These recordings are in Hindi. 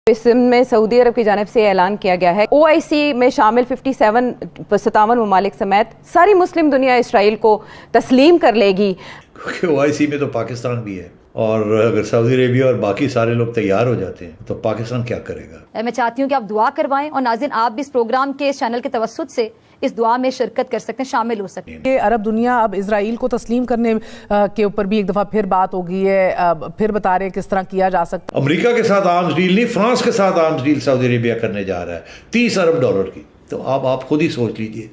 में सऊदी अरब की जानिब से ऐलान किया गया है OIC में शामिल 57 ममालिक समेत सारी मुस्लिम दुनिया इसराइल को तस्लीम कर लेगी। क्योंकि OIC में तो पाकिस्तान भी है और अगर सऊदी अरेबिया और बाकी सारे लोग तैयार हो जाते हैं तो पाकिस्तान क्या करेगा। मैं चाहती हूँ कि आप दुआ करवाएं और नाज़रीन आप भी इस प्रोग्राम के इस चैनल के तवस्सुत से इस दुआ में शिरकत कर सकते हैं, शामिल हो सकते हैं। ये अरब दुनिया अब इजराइल को तस्लीम करने के ऊपर भी एक दफ़ा फिर बात हो गई है, फिर बता रहे हैं किस तरह किया जा सकता है। अमेरिका के साथ आर्म्स डील नहीं, फ्रांस के साथ आर्म्स डील सऊदी अरेबिया करने जा रहा है $30 अरब की। तो आप खुद ही सोच लीजिए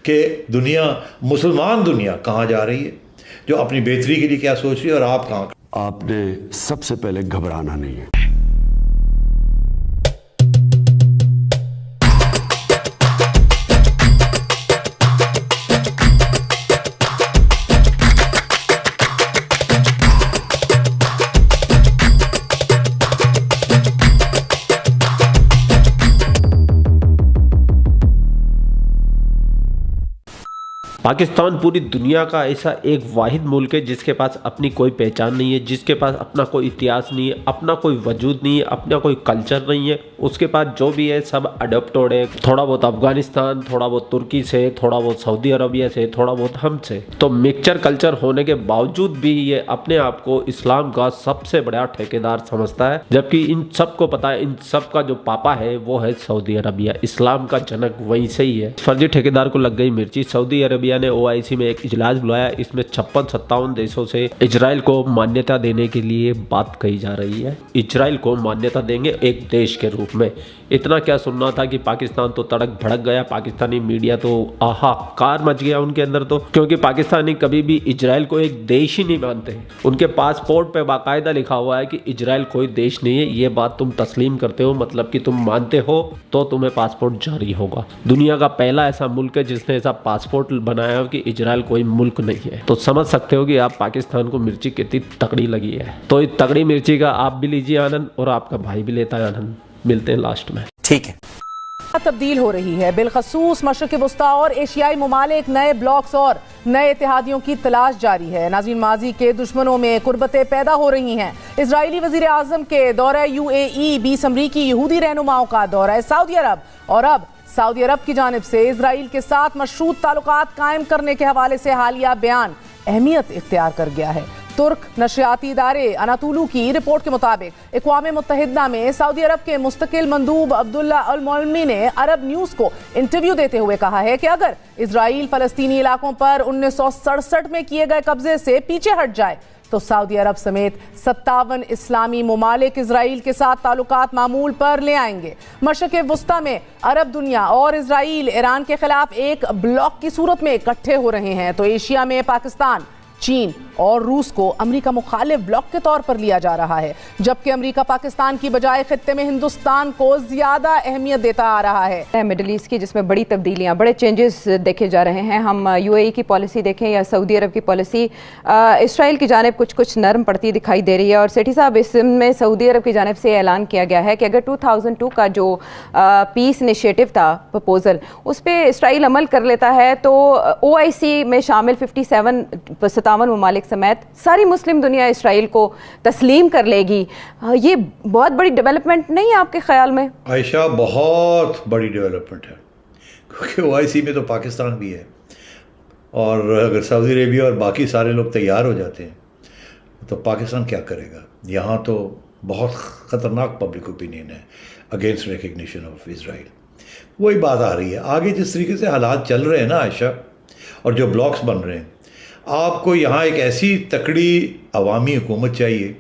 कि दुनिया, मुसलमान दुनिया कहाँ जा रही है, जो अपनी बेहतरी के लिए क्या सोच रही है और आप कहाँ। आपने सबसे पहले घबराना नहीं है। पाकिस्तान पूरी दुनिया का ऐसा एक वाहिद मुल्क है जिसके पास अपनी कोई पहचान नहीं है, जिसके पास अपना कोई इतिहास नहीं है, अपना कोई वजूद नहीं है, अपना कोई कल्चर नहीं है। उसके पास जो भी है सब अडोप्टेड है, थोड़ा बहुत अफगानिस्तान, थोड़ा बहुत तुर्की से, थोड़ा बहुत सऊदी अरबिया से, थोड़ा बहुत हमसे। तो मिक्सचर कल्चर होने के बावजूद भी ये अपने आप को इस्लाम का सबसे बड़ा ठेकेदार समझता है, जबकि इन सबको पता है इन सब का जो पापा है वो है सऊदी अरबिया। इस्लाम का जनक वहीं से ही है। फर्जी ठेकेदार को लग गई मिर्ची। सऊदी अरबिया ने OIC में एक इजलास बुलाया। इसमें 56-57 देशों से इजराइल को मान्यता देने के लिए बात कही जा रही है। इजराइल को मान्यता देंगे एक देश के रूप में। इतना क्या सुनना था कि पाकिस्तान तो तड़क भड़क गया, पाकिस्तानी मीडिया तो आहाकार मच गया उनके अंदर, तो क्योंकि पाकिस्तानी कभी भी इजराइल को एक देश ही नहीं मानते। उनके पासपोर्ट पे बाकायदा लिखा हुआ है कि इजराइल कोई देश नहीं है। ये बात तुम तस्लीम करते हो, मतलब कि तुम मानते हो तो तुम्हें पासपोर्ट जारी होगा। दुनिया का पहला ऐसा मुल्क है जिसने ऐसा पासपोर्ट बनाया कि इजराइल कोई मुल्क नहीं है। तो समझ सकते हो कि आप पाकिस्तान को मिर्ची कितनी तगड़ी लगी है। तो इस तगड़ी मिर्ची का आप भी लीजिए आनंद और आपका भाई भी लेता है आनंद। मिलते हैं लास्ट में, ठीक है। तब्दील हो रही है, बिलखसूस मशरिक़ वस्ता और एशियाई ममालिक नए ब्लॉक्स और नए इत्तेहादियों की तलाश जारी है। नाज़रीन, माजी के दुश्मनों में कुर्बतें पैदा हो रही हैं। इजरायली वज़ीर आज़म के दौरा UAE, 20 अमरीकी यहूदी रहनुमाओं का दौरा सऊदी अरब और अब सऊदी अरब की जानिब से इजराइल के साथ मशरूत ताल्लुकात कायम करने के हवाले से हालिया बयान अहमियत इख्तियार कर गया है। तुर्क नशरियाती इदारे अनातुलू की रिपोर्ट के मुताबिक अक़वाम मुत्तहिदा में सऊदी अरब के मुस्तकिल मंदूब अब्दुल्ला अल मौलमी ने अरब न्यूज़ को इंटरव्यू देते हुए कहा है कि अगर इजराइल फ़लस्तीनी इलाकों पर 1967 में किए गए कब्जे से पीछे हट जाए तो सऊदी अरब समेत 57 इस्लामी ममालिक इजराइल के साथ ताल्लुकात मामूल पर ले आएंगे। मशरिक़ वस्ता में अरब दुनिया और इजराइल ईरान के खिलाफ एक ब्लॉक की सूरत में इकट्ठे हो रहे हैं, तो एशिया में पाकिस्तान, चीन और रूस को अमेरिका मुखालिफ ब्लॉक के तौर पर लिया जा रहा है, जबकि अमेरिका पाकिस्तान की बजाय खित्ते में हिंदुस्तान को ज्यादा अहमियत देता आ रहा है। मिडल ईस्ट की जिसमें बड़ी तब्दीलियां, बड़े चेंजेस देखे जा रहे हैं। हम UAE की पॉलिसी देखें या सऊदी अरब की पॉलिसी, इसराइल की जानिब कुछ नरम पड़ती दिखाई दे रही है। और सेठी साहब, इसमें सऊदी अरब की जानिब से ऐलान किया गया है कि अगर 2002 का जो पीस इनिशिएटिव था, प्रपोजल, उस पर इसराइल अमल कर लेता है तो OIC में शामिल 57 ममालिक समेत सारी मुस्लिम दुनिया इसराइल को तस्लीम कर लेगी। ये बहुत बड़ी डेवलपमेंट नहीं है आपके ख्याल में? आयशा, बहुत बड़ी डेवलपमेंट है, क्योंकि OIC में तो पाकिस्तान भी है और अगर सऊदी अरेबिया और बाकी सारे लोग तैयार हो जाते हैं तो पाकिस्तान क्या करेगा। यहाँ तो बहुत ख़तरनाक पब्लिक ओपिनियन है अगेंस्ट रिकग्निशन ऑफ इजराइल। वही बात आ रही है आगे, जिस तरीके से हालात चल रहे हैं ना आयशा, और जो ब्लॉक्स बन रहे हैं, आपको यहाँ एक ऐसी तकड़ी अवामी हुकूमत चाहिए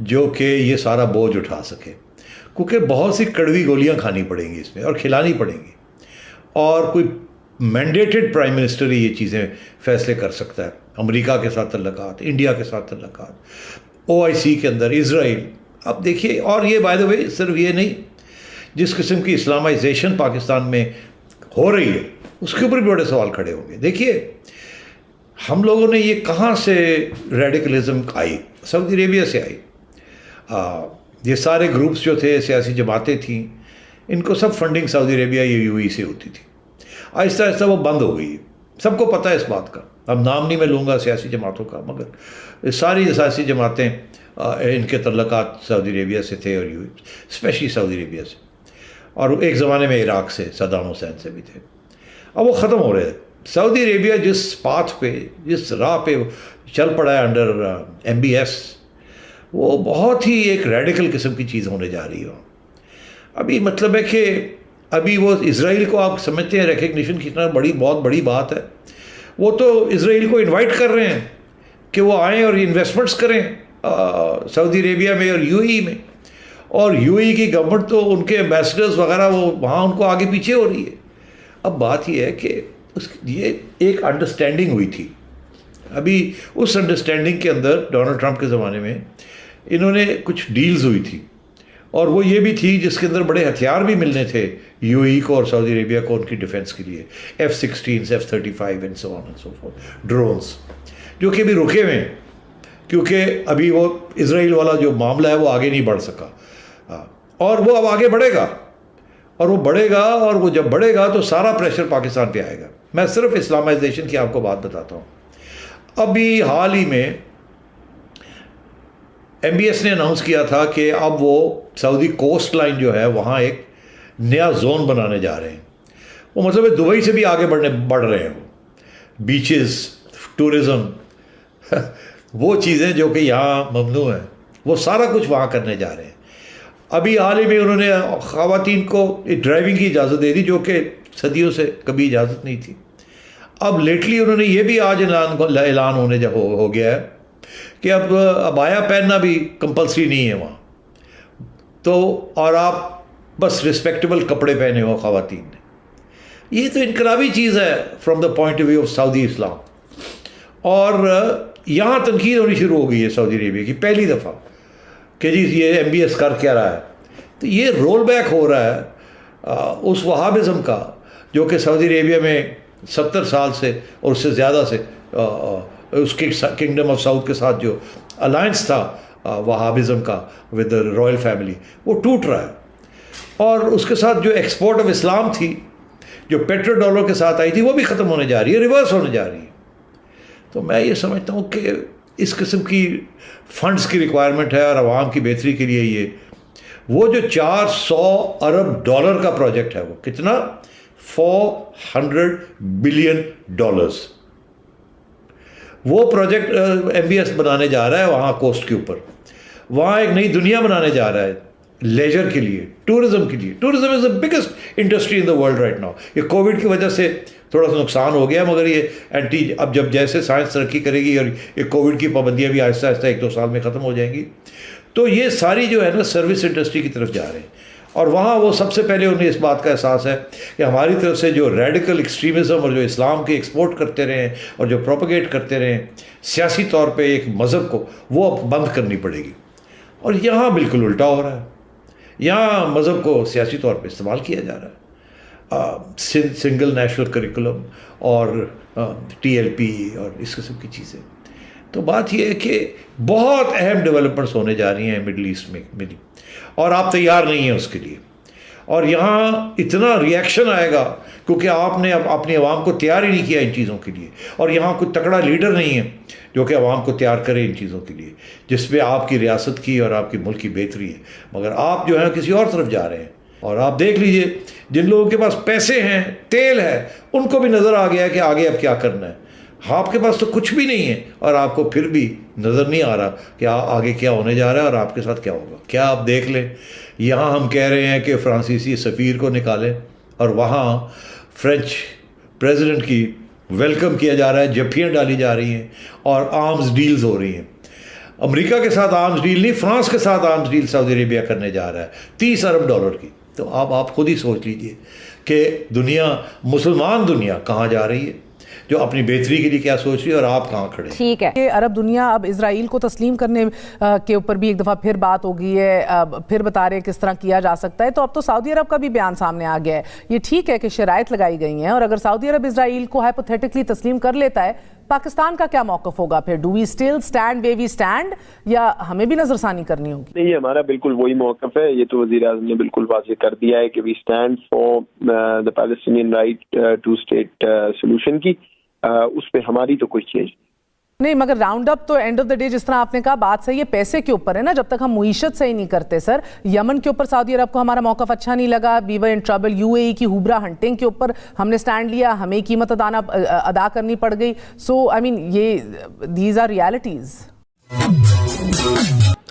जो कि ये सारा बोझ उठा सके, क्योंकि बहुत सी कड़वी गोलियाँ खानी पड़ेंगी इसमें और खिलानी पड़ेंगी। और कोई मैंडेटेड प्राइम मिनिस्टर ही ये चीज़ें फैसले कर सकता है। अमेरिका के साथ तल्लुकात, इंडिया के साथ तल्लुकात, OIC के अंदर इजराइल। अब देखिए, और ये बाय द वे सिर्फ ये नहीं, जिस किस्म की इस्लामाइजेशन पाकिस्तान में हो रही है उसके ऊपर भी बड़े सवाल खड़े होंगे। देखिए, हम लोगों ने ये कहाँ से रेडिकलिज्म आई, सऊदी अरेबिया से आई। ये सारे ग्रुप्स जो थे, सियासी जमातें थीं, इनको सब फंडिंग सऊदी अरेबिया या UAE से होती थी। आहिस्ता आहिस्ता वो बंद हो गई है, सबको पता है इस बात का। अब नाम नहीं मैं लूँगा सियासी जमातों का, मगर सारी सियासी जमातें इनके तल्लुकात सऊदी अरेबिया से थे, और स्पेशली सऊदी अरेबिया से, और एक ज़माने में इराक़ से, सद्दाम हुसैन से भी थे। अब वो ख़त्म हो रहे हैं। सऊदी अरेबिया जिस पाथ पे, जिस राह पे चल पड़ा है अंडर MBS, वो बहुत ही एक रेडिकल किस्म की चीज़ होने जा रही है। अभी मतलब है कि अभी वो इसराइल को आप समझते हैं रिकग्निशन कितना बहुत बड़ी बात है। वो तो इसराइल को इनवाइट कर रहे हैं कि वो आएँ और इन्वेस्टमेंट्स करें सऊदी अरेबिया में और UAE में, और UAE की गवर्नमेंट तो उनके एम्बेसडर्स वगैरह वो वहाँ उनको आगे पीछे हो रही है। अब बात यह है कि ये एक अंडरस्टैंडिंग हुई थी। अभी उस अंडरस्टैंडिंग के अंदर डोनाल्ड ट्रंप के ज़माने में इन्होंने कुछ डील्स हुई थी, और वो ये भी थी जिसके अंदर बड़े हथियार भी मिलने थे UAE को और सऊदी अरेबिया को उनकी डिफेंस के लिए, F-16, F-35 and so on and so fourth, drones, जो कि अभी रुके हुए हैं क्योंकि अभी वो इसराइल वाला जो मामला है वो आगे नहीं बढ़ सका। और वो अब आगे बढ़ेगा, और वो बढ़ेगा, और वो जब बढ़ेगा तो सारा प्रेशर पाकिस्तान पे आएगा। मैं सिर्फ इस्लामाइजेशन की आपको बात बताता हूँ। अभी हाल ही में MBS ने अनाउंस किया था कि अब वो सऊदी कोस्ट लाइन जो है वहाँ एक नया जोन बनाने जा रहे हैं। वो मतलब दुबई से भी आगे बढ़ रहे हैं। वो बीचेस, टूरिज़्म, वो चीज़ें जो कि यहाँ ममनू हैं, वो सारा कुछ वहाँ करने जा रहे हैं। अभी हाल ही में उन्होंने ख़वातीन को ड्राइविंग की इजाज़त दे दी, जो कि सदियों से कभी इजाज़त नहीं थी। अब लेटली उन्होंने ये भी आज ऐलान होने हो गया है कि अब अबाया पहनना भी कंपलसरी नहीं है वहाँ, तो और आप बस रिस्पेक्टेबल कपड़े पहने हो ख़वातीन ने। ये तो इनकलाबी चीज़ है from the point of view of Saudi Islam. और यहाँ तनकीद होनी शुरू हो गई है सऊदी अरेबिया की पहली दफ़ा कि जी ये MBS कर क्या रहा है। तो ये रोल बैक हो रहा है उस वहाबिज़म का जो कि सऊदी अरेबिया में 70 साल से और उससे ज़्यादा से उसके किंगडम ऑफ साउथ के साथ जो अलायंस था वहाबिज़म का विद द रॉयल फैमिली, वो टूट रहा है। और उसके साथ जो एक्सपोर्ट ऑफ इस्लाम थी, जो पेट्रो डॉलर के साथ आई थी, वो भी ख़त्म होने जा रही है, रिवर्स होने जा रही है। तो मैं ये समझता हूँ कि इस किस्म की फंड्स की रिक्वायरमेंट है, और आवाम की बेहतरी के लिए ये वो जो 400 अरब डॉलर का प्रोजेक्ट है, वो कितना, $400 बिलियन, वो प्रोजेक्ट MBS बनाने जा रहा है वहाँ कोस्ट के ऊपर। वहाँ एक नई दुनिया बनाने जा रहा है लेजर के लिए, टूरिज़्म के लिए। Tourism is the biggest industry in the world right now. ये कोविड की वजह से थोड़ा सा नुकसान हो गया, मगर ये अब जब जैसे साइंस तरक्की करेगी और ये कोविड की पाबंदियाँ भी आहिस्ता आहिस्ता 1-2 साल में ख़त्म हो जाएंगी, तो ये सारी जो है ना सर्विस इंडस्ट्री की तरफ जा रहे हैं। और वहाँ वो सबसे पहले उन्हें इस बात का एहसास है कि हमारी तरफ से जो रेडिकल एक्सट्रीमिज़म और जो इस्लाम के एक्सपोर्ट करते रहे और जो प्रोपेगेट करते रहे सियासी तौर पे एक मज़हब को, वो अब बंद करनी पड़ेगी। और यहाँ बिल्कुल उल्टा हो रहा है। यहाँ मज़हब को सियासी तौर पे इस्तेमाल किया जा रहा है, सिंगल नेशनल करिकुलम और TLP और इस किस्म की चीज़ें। तो बात यह है कि बहुत अहम डेवलपमेंट्स होने जा रही हैं मिडल ईस्ट में, और आप तैयार नहीं हैं उसके लिए। और यहाँ इतना रिएक्शन आएगा क्योंकि आपने अपनी आवाम को तैयार ही नहीं किया इन चीज़ों के लिए, और यहाँ कोई तकड़ा लीडर नहीं है जो कि आवाम को तैयार करे इन चीज़ों के लिए, जिसमें आपकी रियासत की और आपकी मुल्क की बेहतरी है। मगर आप जो है किसी और तरफ जा रहे हैं। और आप देख लीजिए, जिन लोगों के पास पैसे हैं, तेल है, उनको भी नज़र आ गया है कि आगे अब क्या करना है। आपके पास तो कुछ भी नहीं है, और आपको फिर भी नज़र नहीं आ रहा कि आगे क्या होने जा रहा है और आपके साथ क्या होगा। क्या आप देख लें, यहाँ हम कह रहे हैं कि फ्रांसीसी सफ़ीर को निकालें, और वहाँ फ्रेंच प्रेसिडेंट की वेलकम किया जा रहा है, जफ्फियाँ डाली जा रही हैं और आर्म्स डील्स हो रही हैं। अमेरिका के साथ आर्म्स डील नहीं, फ्रांस के साथ आर्म्स डील सऊदी अरेबिया करने जा रहा है $30 अरब की। तो आप खुद ही सोच लीजिए कि दुनिया, मुसलमान दुनिया कहाँ जा रही है, जो अपनी बेहतरी के लिए क्या सोच रही है, और आप कहाँ खड़े। ठीक है, ये अरब दुनिया अब इजराइल को तस्लीम करने के ऊपर भी एक दफ़ा फिर बात हो गई है, फिर बता रहे हैं किस तरह किया जा सकता है। तो अब तो सऊदी अरब का भी बयान सामने आ गया है। ये ठीक है कि शराइत लगाई गई हैं, और अगर सऊदी अरब इजराइल को हाइपोथेटिकली तस्लीम कर लेता है, पाकिस्तान का क्या मौक़िफ़ होगा फिर? Do we still stand way we stand, या हमें भी नजरसानी करनी होगी? नहीं, हमारा बिल्कुल वही मौक़िफ़ है। ये तो वज़ीर-ए-आज़म ने बिल्कुल वाज़ेह कर दिया है कि we stand for the Palestinian right two state solution की। उस पर हमारी तो कोई चेंज नहीं। नहीं, मगर राउंड अप तो एंड ऑफ द डे जिस तरह आपने कहा बात सही है, पैसे के ऊपर है ना। जब तक हम मुईशत सही नहीं करते सर, यमन के ऊपर सऊदी अरब को हमारा मौकफ अच्छा नहीं लगा, we were in trouble. UAE की हुबरा हंटिंग के ऊपर हमने स्टैंड लिया, हमें कीमत अदा करनी पड़ गई। सो आई मीन ये दीज आर रियलिटीज।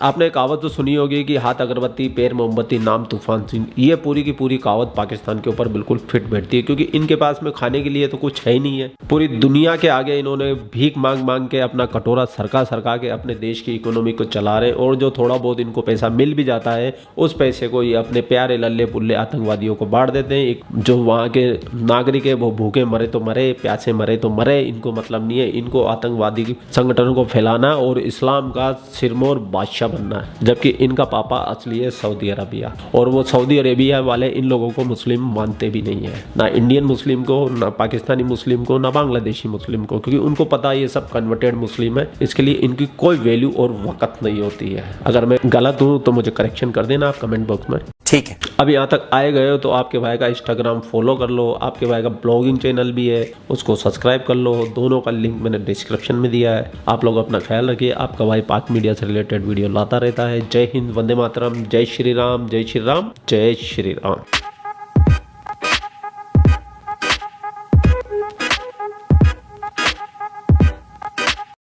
आपने कहावत तो सुनी होगी कि हाथ अगरबत्ती पैर मोमबत्ती नाम तूफान सिंह। ये पूरी की पूरी कहावत पाकिस्तान के ऊपर बिल्कुल फिट बैठती है, क्योंकि इनके पास में खाने के लिए तो कुछ है ही नहीं है। पूरी दुनिया के आगे इन्होंने भीख मांग मांग के अपना कटोरा सरका के अपने देश की इकोनॉमी को चला रहे हैं, और जो थोड़ा बहुत इनको पैसा मिल भी जाता है उस पैसे को ये अपने प्यारे लल्ले पुल्ले आतंकवादियों को बांट देते हैं। जो वहाँ के नागरिक है वो भूखे मरे तो मरे, प्यासे मरे तो मरे, इनको मतलब नहीं है। इनको आतंकवादी संगठनों को फैलाना और इस्लाम का सिरमौर बादशाह बनना है, जबकि इनका पापा असली है सऊदी अरबिया, और वो सऊदी अरेबिया वाले इन लोगों को मुस्लिम मानते भी नहीं है, ना इंडियन मुस्लिम को, ना पाकिस्तानी मुस्लिम को, ना बांग्लादेशी मुस्लिम को, क्योंकि उनको पता है ये सब कन्वर्टेड मुस्लिम है। इसके लिए इनकी कोई वैल्यू और वक़्त नहीं होती है। अगर मैं गलत हूँ तो मुझे करेक्शन कर देना आप कमेंट बॉक्स में, ठीक है। अब यहाँ तक आए गए हो तो आपके भाई का इंस्टाग्राम फॉलो कर लो, आपके भाई का ब्लॉगिंग चैनल भी है उसको सब्सक्राइब कर लो, दोनों का लिंक मैंने डिस्क्रिप्शन में दिया है। आप लोग अपना ख्याल रखिए, आपका भाई पाक मीडिया से रिलेटेड वीडियो लाता रहता है। जय हिंद, वंदे मातरम, जय श्री राम, जय श्री राम, जय श्री राम।